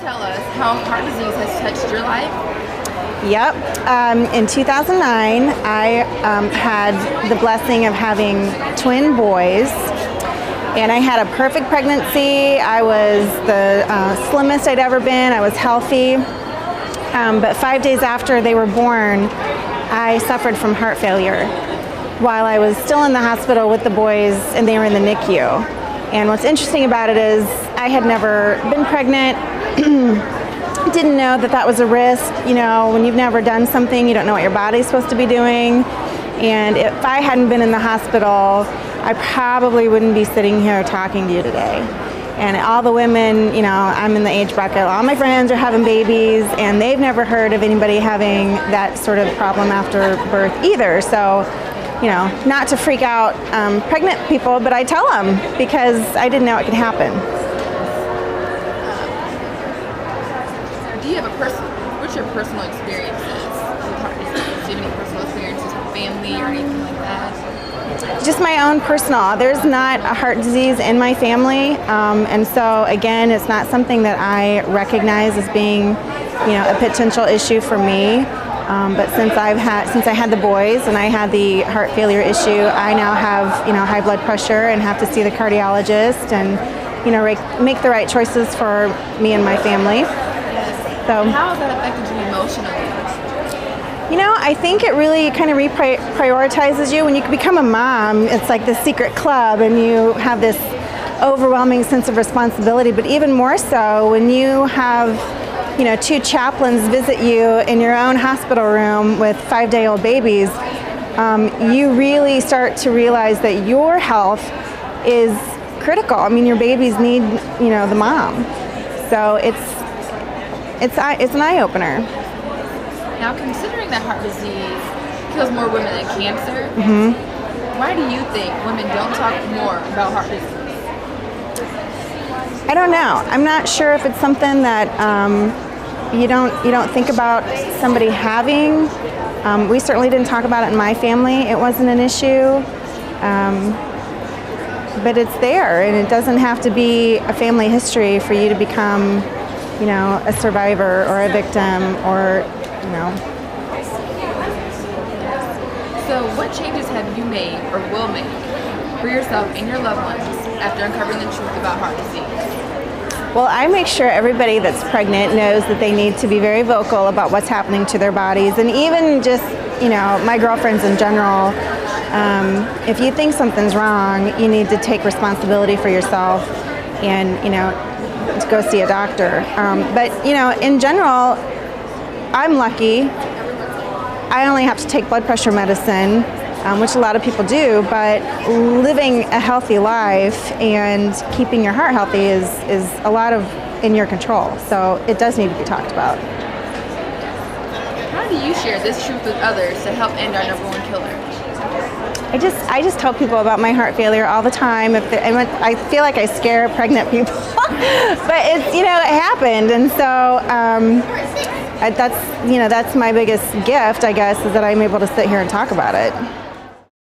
tell us how heart disease has touched your life? Yep. In 2009, I had the blessing of having twin boys, and I had a perfect pregnancy. I was the slimmest I'd ever been. I was healthy. But 5 days after they were born, I suffered from heart failure while I was still in the hospital with the boys, and they were in the NICU. And what's interesting about it is I had never been pregnant. Didn't know that that was a risk. You know, when you've never done something, you don't know what your body's supposed to be doing. And if I hadn't been in the hospital, I probably wouldn't be sitting here talking to you today. And all the women, you know, I'm in the age bracket, all my friends are having babies, and they've never heard of anybody having that sort of problem after birth either. So, you know, not to freak out pregnant people, but I tell them because I didn't know it could happen. Do you have what's your personal experiences with heart disease? Do you have any personal experiences with family or anything like that? Just my own personal. There's not a heart disease in my family, and so again, it's not something that I recognize as being, you know, a potential issue for me. But since I had the boys and I had the heart failure issue, I now have, you know, high blood pressure and have to see the cardiologist and, you know, make the right choices for me and my family. So, how has that affected you emotionally? You know, I think it really kind of reprioritizes you. When you become a mom, it's like this secret club and you have this overwhelming sense of responsibility, but even more so when you have, you know, 2 chaplains visit you in your own hospital room with 5-day-old babies, you really start to realize that your health is critical. I mean, your babies need, you know, the mom. So it's an eye-opener. Now, considering that heart disease kills more women than cancer, why do you think women don't talk more about heart disease? I don't know. I'm not sure if it's something that you don't think about somebody having. We certainly didn't talk about it in my family. It wasn't an issue. But it's there, and it doesn't have to be a family history for you to become, you know, a survivor or a victim or, you know. So what changes have you made or will make for yourself and your loved ones after uncovering the truth about heart disease? Well, I make sure everybody that's pregnant knows that they need to be very vocal about what's happening to their bodies, and even just, you know, my girlfriends in general, if you think something's wrong, you need to take responsibility for yourself and, you know, to go see a doctor. But, you know, in general, I'm lucky. I only have to take blood pressure medicine, which a lot of people do, but living a healthy life and keeping your heart healthy is a lot of in your control. So it does need to be talked about. How do you share this truth with others to help end our #1 killer? I just tell people about my heart failure all the time. I feel like I scare pregnant people, but it's, you know, it happened, and so that's my biggest gift, I guess, is that I'm able to sit here and talk about it.